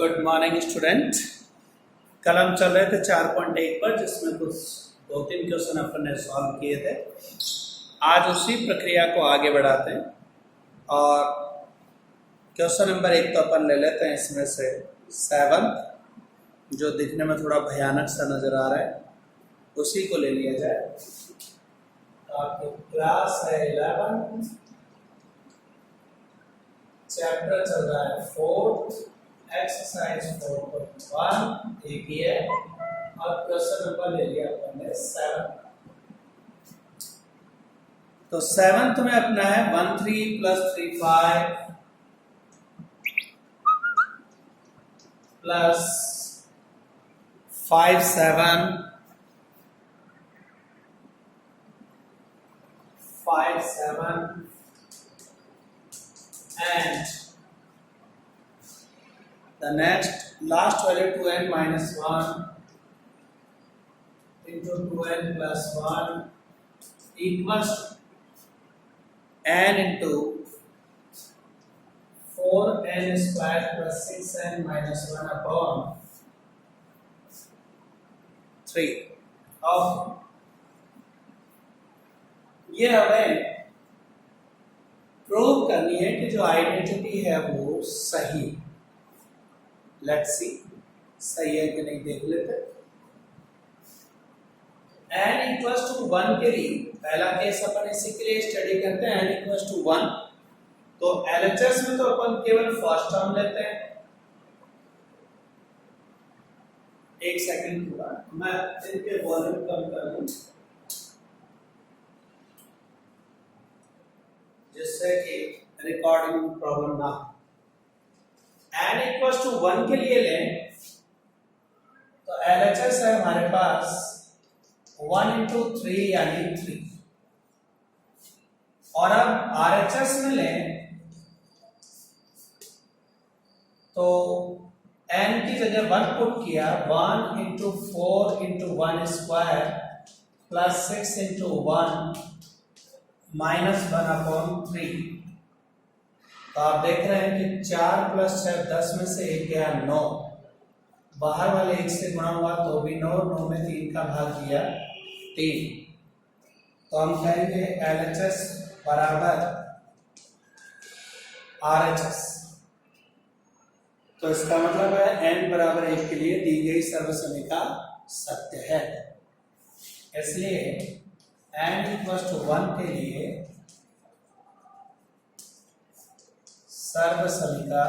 Good morning student. कल हम चल रहे थे 4.1 पर, जिसमें कुछ 2-3 क्वेश्चन अपन ने सॉल्व किए थे। आज उसी प्रक्रिया को आगे बढ़ाते हैं और क्वेश्चन नंबर 1 तो अपन ले लेते हैं इसमें से 7, जो दिखने में थोड़ा भयानक सा नजर आ रहा है, उसी को ले लिया जाए। तो आपकी क्लास है 11, चैप्टर चल रहा है 4, एक्सरसाइज 4.1 एक ही है और क्वेश्चन नंबर ले लिया अपन ने 7। तो 7 तुम्हें अपना है 1 3 + 3 5 plus 5 7 5 7 and the next last value 2n - 1 into 2n + 1 equals n into 4n² + 6n - 1 upon 3। अब ये हमें प्रूव करनी है कि जो आइडेंटिटी है वो सही। लेट्स सी सही है कि नहीं, देख लेते। n = 1 के लिए पहला केस अपन इसी के लिए स्टडी करते हैं। n = 1 तो LHS में तो अपन केवल फर्स्ट टर्म लेते हैं। एक सेकंड थोड़ा मैं इनके वॉल्यूम कम कर दूं जिससे कि रिकॉर्डिंग में प्रॉब्लम ना हो। n = 1 के लिए लें तो LHS है हमारे पास 1 × 3 यानी 3। और अब RHS में लें तो n की जगह 1 पुट किया, 1 × 4 × 1² प्लस 6 × 1 -1/3। तो आप देख रहे हैं कि 4 + 6 10 में से 1 गया 9, बाहर वाले 1 से गुणा हुआ तो भी 9, 9 में 3 का भाग दिया 3। तो हम कहेंगे LHS बराबर RHS। तो इसका मतलब है n = 1 के लिए दी गई सर्वसमीका सत्य है। इसलिए n = 1 के लिए सर्वसमीका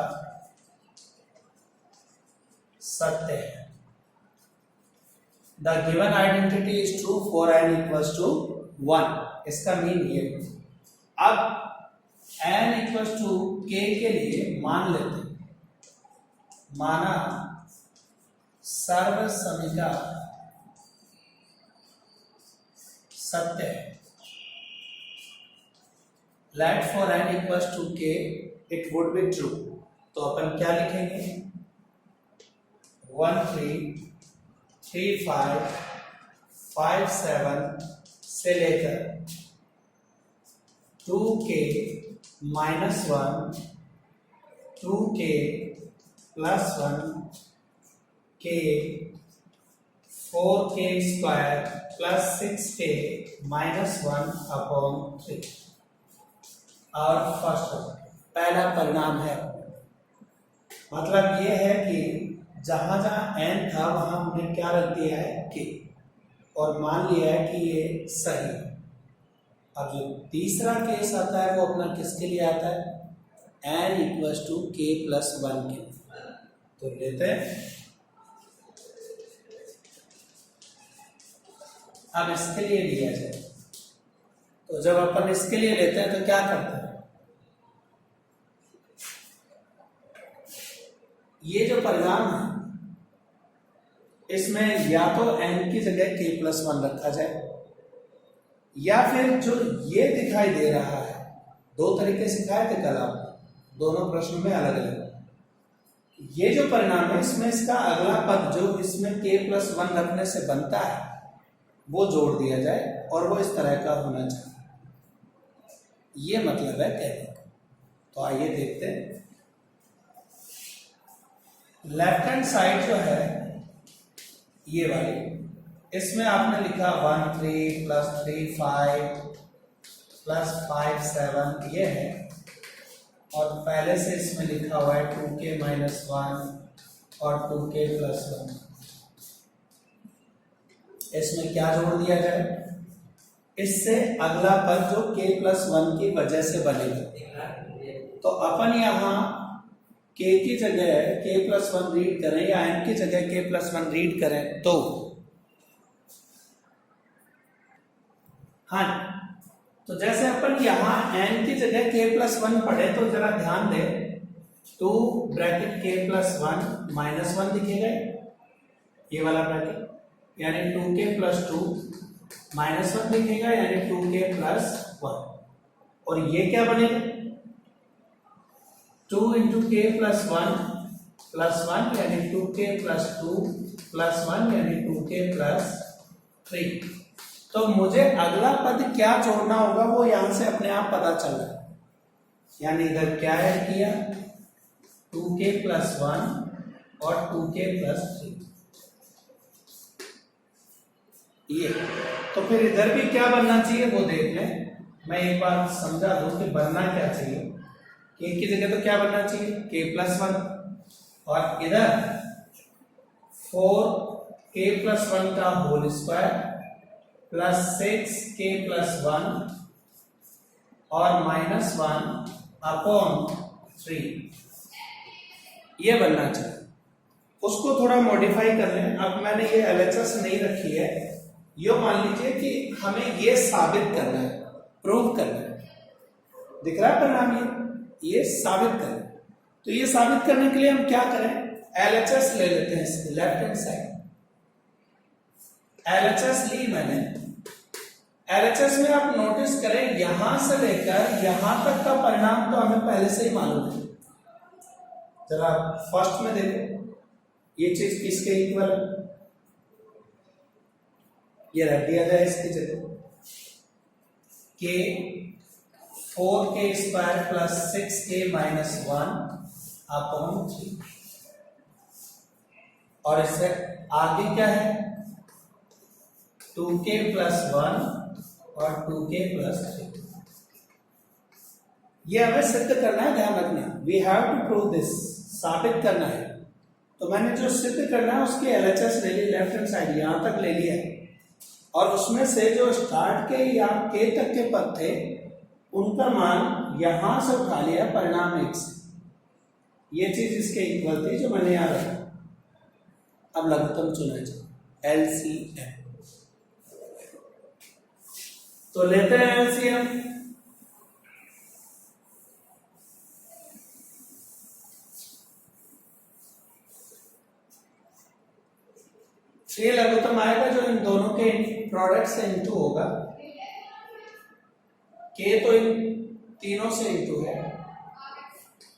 सत्य है। The given identity is true for n = 1। इसका मीन ये। अब n = k के लिए मान लेते हैं, माना सर्वसमीका सत्य है। Let for n = k it would be true. तो अपन क्या लिखेंगे, 1 3 3 5 5 7 से लेकर 2k - 1 2k + 1 k 4k² + 6k - 1/3 और फर्स्ट पहला परिणाम है। मतलब ये है कि जहां जहां n था वहां हमने क्या रख दिया है, k, और मान लिया है कि ये सही है। अब जो तीसरा केस आता है वो अपना किसके लिए आता है, n = k + 1 के लिए। तो लेते हैं, अब इसके लिए लिया जाए। तो जब अपन इसके लिए लेते हैं तो क्या करते हैं, ये जो परिणाम है इसमें या तो n की जगह k + 1 रखा जाए, या फिर जो ये दिखाई दे रहा है, दो तरीके सिखाए थे कल आप, दोनों प्रश्नों में अलग अलग। ये जो परिणाम है इसमें इसका अगला पद जो इसमें k + 1 रखने से बनता है वो जोड़ दिया जाए और वो इस तरह का होना चाहिए। ये मतलब है कहने का। तो आइए देखते हैं। लेफ्ट हैंड साइड जो है ये वाली, इसमें आपने लिखा 1 3 प्लस 3 5 प्लस 5 7 ये है, और पहले से इसमें लिखा हुआ है 2k माइनस 1 और 2k प्लस 1। इसमें क्या जोड़ दिया जाए? इससे अगला पद जो k प्लस 1 की वजह से बनेगा, तो अपन यहाँ k की जगह k प्लस 1 रीड करें या n की जगह k प्लस 1 रीड करें तो हाँ, तो जैसे अपन यहाँ n की जगह k प्लस 1 पढ़े तो जरा ध्यान दे, 2 ब्रैकेट k प्लस 1 माइनस 1 दिखेगा ये वाला ब्रैकेट, यानी 2k प्लस 2 माइनस 1 दिखेगा यानी 2k प्लस 1, और ये क्या बनेगा 2 इंटू k प्लस 1 यानी 2k प्लस 2 प्लस 1 यानी 2k प्लस 3। तो मुझे अगला पद क्या जोड़ना होगा वो यहां से अपने आप पता चल रहा है, यानी इधर क्या ऐड किया 2k प्लस 1 और 2k प्लस 3 ये, तो फिर इधर भी क्या बनना चाहिए वो देख लें। मैं एक बार समझा दूं कि बनना क्या चाहिए, k की जगह तो क्या बनना चाहिए k प्लस 1, और इधर 4k प्लस 1 का whole square plus 6k plus 1 और माइनस 1 अपॉन 3 ये बनना चाहिए। उसको थोड़ा मॉडिफाई कर लें। अब मैंने ये LHS नहीं रखी है, ये मान लीजिए कि हमें ये साबित करना है, प्रूव करना है, दिख रहा है परिणाम ये साबित करना है। तो ये साबित करने के लिए हम क्या करें, LHS ले लेते हैं इसकी लेफ्ट हैंड साइड। LHS ली मैंने, LHS में आप नोटिस करें यहां से लेकर यहां तक का परिणाम तो हमें पहले से ही मालूम है। जरा फर्स्ट में देखो ये चीज किसके इक्वल है, ये रख दिया जाए इसकी जगह k 4k square plus 6k minus 1 upon 3, और इससे आगे क्या है 2k प्लस 1 और 2k प्लस 3। ये हमें सिद्ध करना है, ध्यान रखना, we have to prove this, साबित करना है। तो मैंने जो सिद्ध करना है उसकी LHS ले ली, लेफ्ट हैंड साइड यहां तक ले लिया है, और उसमें से जो स्टार्ट के या k तक के पद थे उनका मान यहां से उठा लिया परिणाम 1 से, ये चीज इसके इक्वल थी जो मैंने यहां रखा। अब लघुत्तम चुना जाए LCM, तो लेते हैं LCM। ये लघुत्तम आएगा जो इन दोनों के प्रोडक्ट से इंटू होगा, k तो इन तीनों से इंटू है,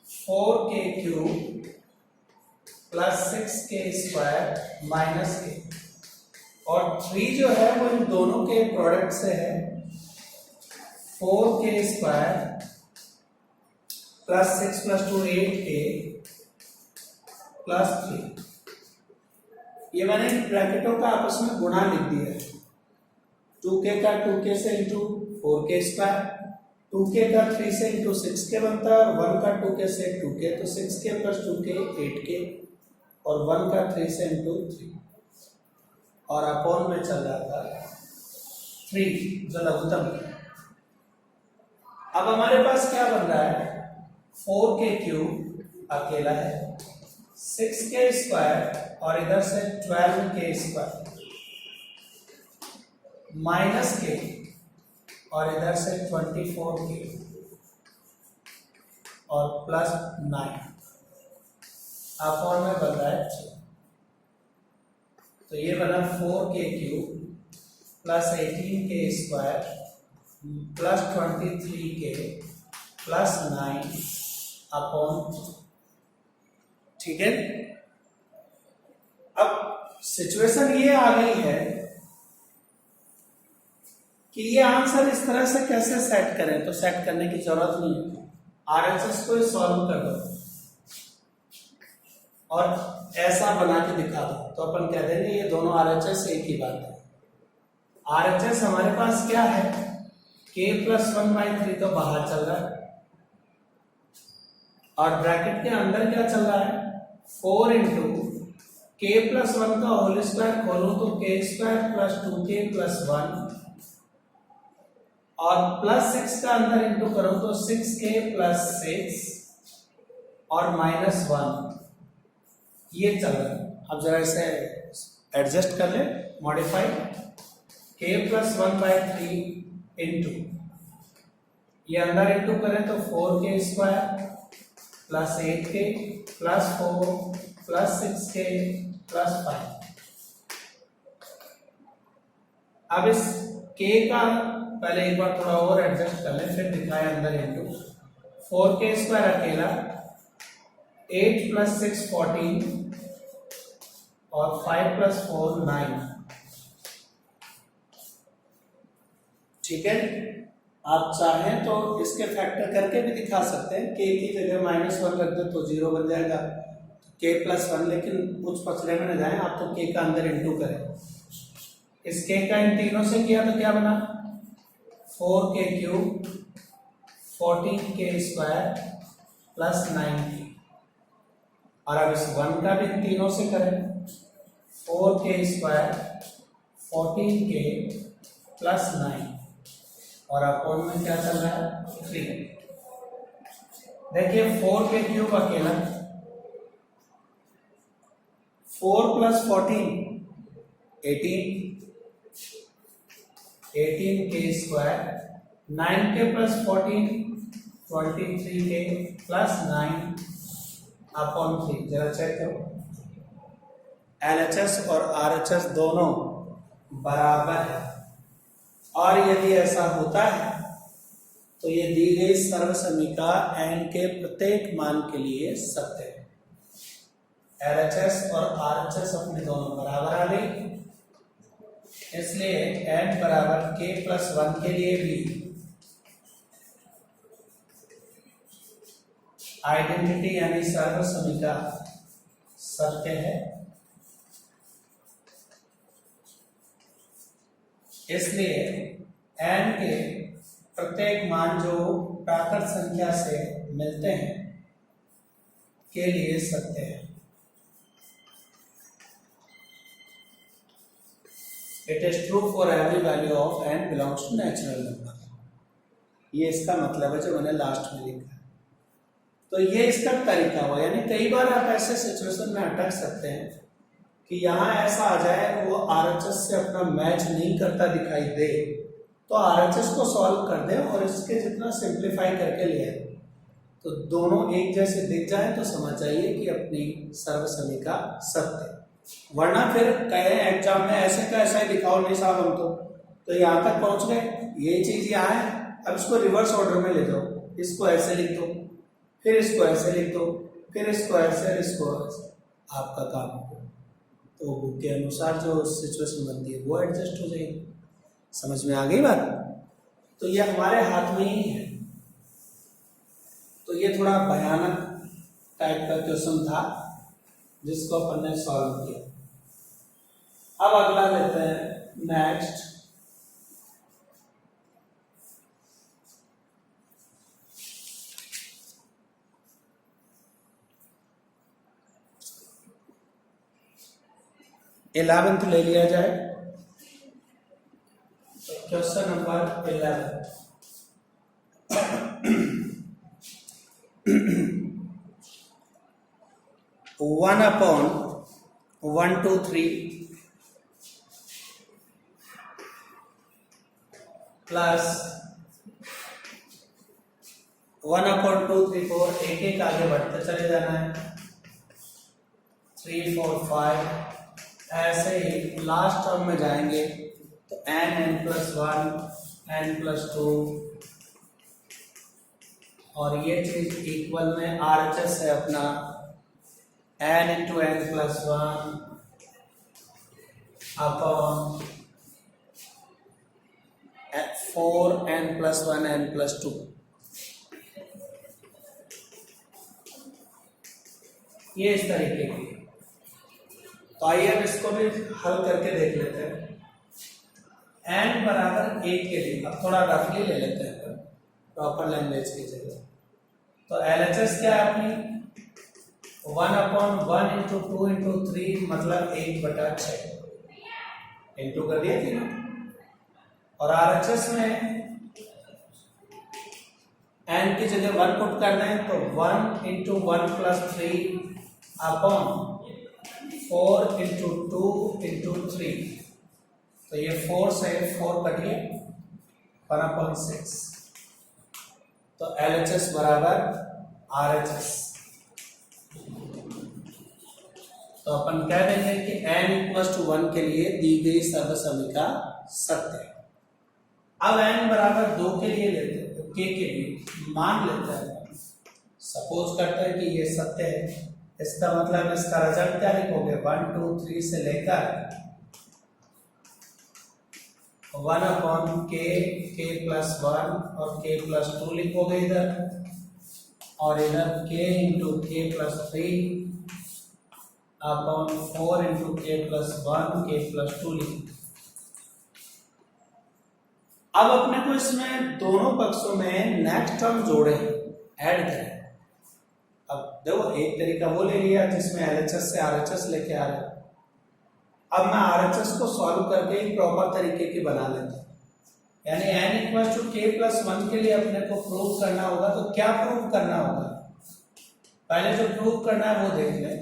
4k cube plus 6k square minus k, और 3 जो है वो इन दोनों के प्रोडक्ट से है, 4k square plus 6 plus 2 8k plus 3। ये मैंने इन ब्रैकेटों का आपस में गुणा लिख दिया है, 2k का 2k से इंटू 4k स्क्वायर, 2k का 3 से इंटू 6k बनता है, और 1 का 2k से 2k, तो 6k प्लस 2k 8k, और 1 का 3 से इंटू 3, और अपॉन में चल रहा था 3 जो लघुत्तम है। अब हमारे पास क्या बन रहा है, 4k क्यूब अकेला है, 6k स्क्वायर और इधर से 12k स्क्वायर माइनस k और इधर से 24k और प्लस 9 अपॉन में बन रहा है 3। तो ये बना 4k cube plus 18k square plus 23k plus 9 upon, ठीक है। अब सिचुएशन ये आ गई है कि ये आंसर इस तरह से कैसे सेट करें, तो सेट करने की जरूरत नहीं है, RHS को सॉल्व कर दो। और ऐसा बना के दिखा दो तो अपन कह देंगे ये दोनों आरएचएस एक ही बात है। आरएचएस हमारे पास क्या है, k प्लस 1/3 तो बाहर चल रहा है और ब्रैकेट के अंदर क्या चल रहा है, 4 इंटू k प्लस 1 का होल स्क्वायर खोलो तो k square plus 2k plus 1 और प्लस 6 का अंदर इंटू करो तो 6k प्लस 6 और माइनस 1, ये चल रहा है। अब जरा इसे एडजस्ट कर ले, मॉडिफाई, k प्लस 1/3 इंटू ये अंदर इंटू करें तो 4k square plus 8k plus 4 plus 6k plus 5। अब इस k का पहले एक बार थोड़ा और एडजस्ट कर ले, फिर दिखाए अंदर इंटू 4k स्क्वायर अकेला, 8 प्लस 6 14 और 5 प्लस 4 9। ठीक है, आप चाहें तो इसके फैक्टर करके भी दिखा सकते हैं, k की जगह -1 रख दे तो 0 बन जाएगा, k प्लस 1, लेकिन कुछ पछले में न जाए, आप तो k का अंदर इंटू करें। इस k का इन तीनों से किया तो क्या बना, 4k cube 14k square plus 9k। और अब इस 1 का भी तीनों से करें, 4k स्क्वायर 14k प्लस 9 और अपॉन में क्या चल रहा है 3। देखिए 4k क्यूब अकेला, 4 plus 14 18k square, 9k plus 14 23k plus 9 upon 3। जरा चेक करो, LHS और RHS दोनों बराबर है और यदि ऐसा होता है तो ये दी गई सर्वसमीका n के प्रत्येक मान के लिए सत्य है। LHS और RHS अपने दोनों बराबर आ गई, इसलिए n बराबर k प्लस 1 के लिए भी आइडेंटिटी यानी सर्वसमीका सत्य है। इसलिए n के प्रत्येक मान जो प्राकृत संख्या से मिलते हैं के लिए सत्य है। It is true for every value of n belongs to natural number. ये इसका मतलब है जो मैंने लास्ट में लिखा है। तो ये इसका तरीका हुआ, यानी कई बार आप ऐसे सिचुएशन में अटक सकते हैं कि यहाँ ऐसा आ जाए वो RHS से अपना मैच नहीं करता दिखाई दे, तो RHS को सॉल्व कर दे और इसके जितना सिंप्लीफाई करके ले आए तो दोनों एक जैसे दिख जाए तो समझ जाइए कि अपनी सर्वसमीका सत्य। वरना फिर कहे एग्जाम में ऐसे का ऐसा ही दिखाओ, नहीं साहब हम तो यहाँ तक पहुंच गए, ये चीज यहाँ है, अब इसको रिवर्स ऑर्डर में ले जाओ, इसको ऐसे लिख दो, फिर इसको ऐसे लिख दो, फिर इसको ऐसे, इसको ऐसे, आपका काम हो। तो बुक के अनुसार जो सिचुएशन बनती है वो एडजस्ट हो जाएगी। समझ में आ गई बात? तो ये हमारे हाथ में ही है। तो ये थोड़ा भयानक टाइप का क्वेश्चन था जिसको अपन ने सॉल्व किया। अब अगला लेते हैं नेक्स्ट। इलेवेंथ ले लिया जाए, क्वेश्चन नंबर 11। 1/123 प्लस 1/234, एक एक आगे बढ़ते चले जाना है, 3 4 5, ऐसे ही लास्ट टर्म में जाएंगे तो n+1 n+2 और ये चीज इक्वल में RHS है अपना n × n+1 upon 4n+1 n+2। ये इस तरीके की है। तो आइए अब इसको भी हल करके देख लेते हैं। n बराबर 1 के लिए अब थोड़ा रफली ले लेते हैं प्रॉपर लैंग्वेज की जगह। तो LHS क्या है अपनी 1/1 इंटू 2 इंटू 3 मतलब 1/6 इंटू कर दिया थी ना। और RHS में n की जगह 1 पुट करना है तो 1 into 1 plus 3 upon 4 into 2 into 3। तो ये 4 से 4 कटिए 1/6। तो LHS बराबर RHS। तो अपन कह देंगे कि n=1 के लिए दी गई सर्वसम्मिका सत्य है। अब n बराबर 2 के लिए लेते हैं, तो k के लिए मान लेते हैं, सपोज करते हैं कि ये सत्य है। इसका मतलब इसका रिजल्ट क्या लिखोगे 1 2 3 से लेकर 1/k k+1 और k+2 लिखोगे इधर, और इधर k into k+3 upon 4 into k+1 k+2 लिखोगे। अब अपने को इसमें दोनों पक्षों में नेक्स्ट टर्म जोड़े ऐड करें। अब देखो एक तरीका वो ले लिया जिसमें LHS से RHS लेके आ रहे। अब मैं RHS को सॉल्व करके एक प्रॉपर तरीके की बना लेता हूँ। यानी n=k+1 के लिए अपने को प्रूव करना होगा। तो क्या प्रूव करना होगा, पहले जो प्रूव करना है वो देख लें।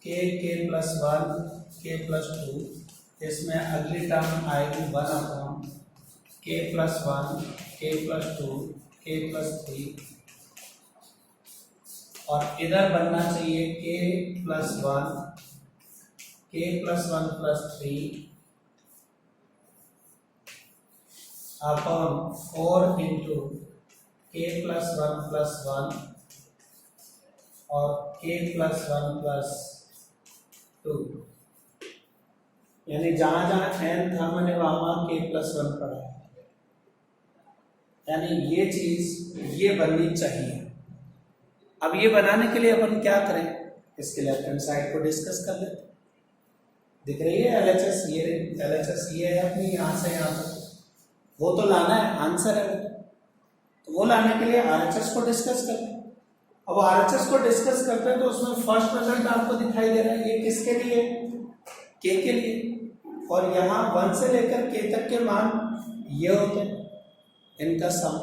k+1 k+2, इसमें अगली टर्म आएगी 1/k+1 k+2 k+3, और इधर बनना चाहिए k+1 k+1+3 upon 4 into k+1+1 और k+1+2। यानी जहां जहां n था मैंने वहां k+1 पढ़ा है। यानी ये चीज ये बननी चाहिए। अब ये बनाने के लिए अपन क्या करें, इसके लेफ्ट हैंड साइड को डिस्कस कर लेते। दिख रही है LHS, ये LHS ये है अपनी यहां से यहां तक, वो तो लाना है, आंसर है तो वो लाने के लिए RHS को डिस्कस कर लें। अब RHS को डिस्कस करते हैं तो उसमें फर्स्ट रिजल्ट आपको दिखाई दे रहा है, ये किसके लिए, k के लिए, और यहाँ 1 से लेकर k तक के मान ये होते हैं इनका सम।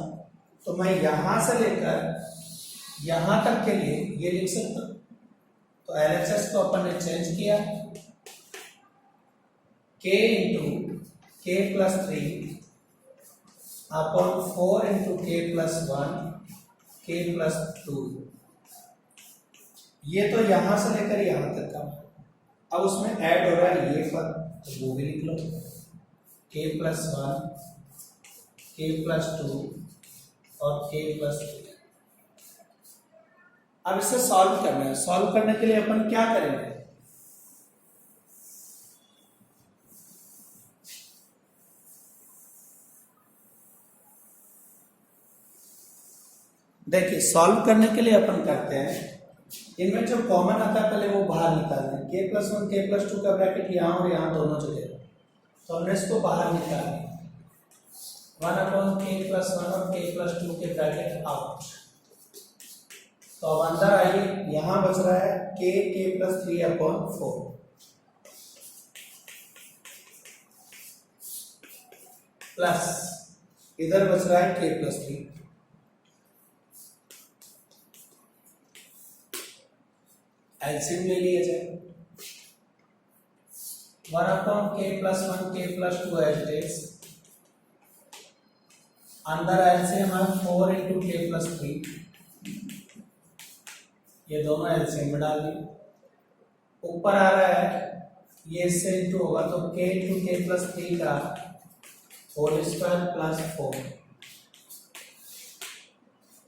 तो मैं यहां से लेकर यहां तक के लिए ये लिख सकता हूं। तो LHS को अपन ने चेंज किया, k into k+3 upon 4 into k+1 k+2। ये तो यहां से लेकर यहां तक का। अब उसमें ऐड हो रहा है ये फर्क, तो वो भी लिख लो k+1 k+2 और k+3। अब इसे सॉल्व करना है। सॉल्व करने के लिए अपन क्या करेंगे, देखिए सॉल्व करने के लिए अपन करते हैं, इनमें जो कॉमन आता है पहले वो बाहर निकालना है। k+1 k+2 का ब्रैकेट यहाँ और यहाँ दोनों जगह, तो हमने इसको बाहर निकाल लिया। 1/k+1 और k+2 के ब्रैकेट आउट। तो अब अंदर आइए, यहाँ बच रहा है k+3/4 प्लस इधर बच रहा है k+3। एलसीएम ले लिया जाए, 1/k+1 k+2 as it is. अंदर एलसीएम है 4 इंटू k+3, ये दोनों एलसीएम में डाल दिए। ऊपर आ रहा है ये इससे इंटू होगा तो k इंटू k+3 का होल स्क्वायर प्लस 4,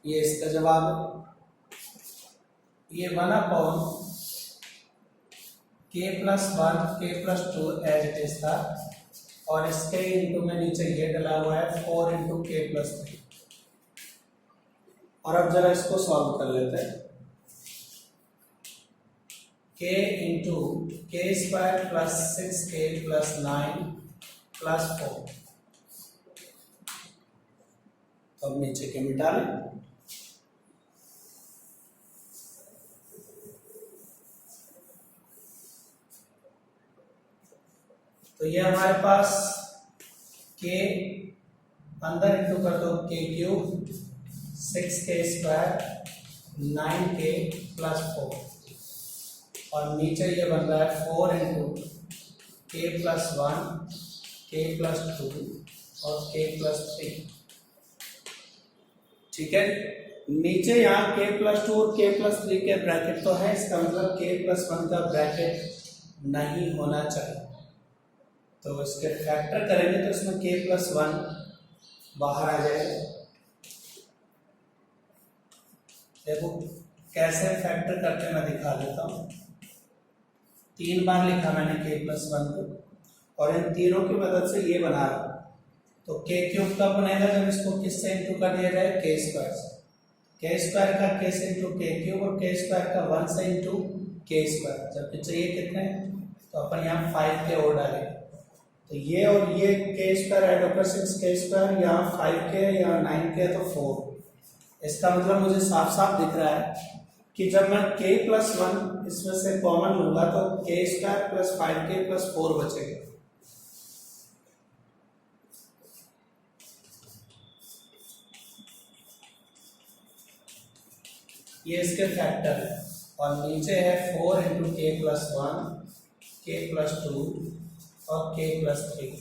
ये इसका जवाब है। ये 1/k+1 k+2 as it is था, और इसके इंटू में नीचे ये डला हुआ है 4 इंटू k+3। और अब जरा इसको सॉल्व कर लेते हैं। k इंटू के square plus 6k plus 9 plus 4। तो अब नीचे के मिटा लें। तो ये हमारे पास k अंदर इंटू कर दो k cube 6k square 9k plus 4 और नीचे ये बन रहा है 4 into k plus 1 k plus 2 और k प्लस 3। ठीक है, नीचे यहाँ k प्लस 2 और k प्लस 3 के ब्रैकेट तो है, इसका मतलब k प्लस 1 का ब्रैकेट नहीं होना चाहिए। तो इसके फैक्टर करेंगे तो इसमें k प्लस 1 बाहर आ जाएगा। देखो कैसे फैक्टर करके मैं दिखा देता हूँ। 3 बार लिखा मैंने k प्लस 1 को और इन तीनों की मदद से ये बना रहा हूँ। तो k क्यूब कब बनेगा, जब इसको किससे इंटू कर दिया जाए, k स्क्वायर से। k स्क्वायर का k से इंटू k क्यूब और k स्क्वायर का 1 से इंटू k स्क्वायर। जबकि चाहिए कितने, तो अपन यहाँ 5k और डालेंगे। तो ये और ये k स्क्वायर ऐड होकर 6k स्क्वायर, यहाँ 5k यहाँ 9k तो 4। इसका मतलब मुझे साफ साफ दिख रहा है कि जब मैं k प्लस 1 इसमें से कॉमन लूंगा तो k square plus 5k plus 4 बचेगा। ये इसके फैक्टर है और नीचे है 4 into k plus 1 k plus 2 और k प्लस 3।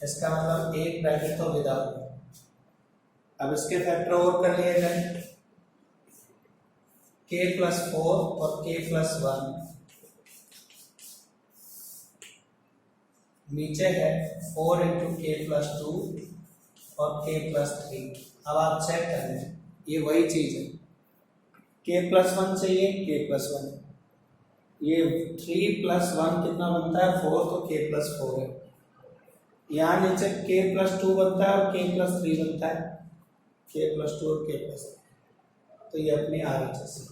इसका मतलब एक ब्रैकेट तो विदा हो। अब इसके फैक्टर और कर लिए जाए, k प्लस 4 और k प्लस 1। नीचे है 4 इंटू k प्लस 2 और k प्लस 3। अब आप चेक करें, ये वही चीज है, k प्लस 1 चाहिए k प्लस 1, ये 3 प्लस 1 कितना बनता है 4, तो k प्लस 4 है। यहाँ नीचे k प्लस 2 बनता है और k प्लस 3 बनता है, k प्लस 2 और k प्लस 3। तो ये अपनी RHS है।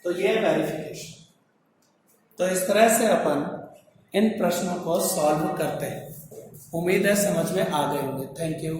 तो ये है वेरिफिकेशन। तो इस तरह से अपन इन प्रश्नों को सॉल्व करते हैं। उम्मीद है समझ में आ गए होंगे। Thank you.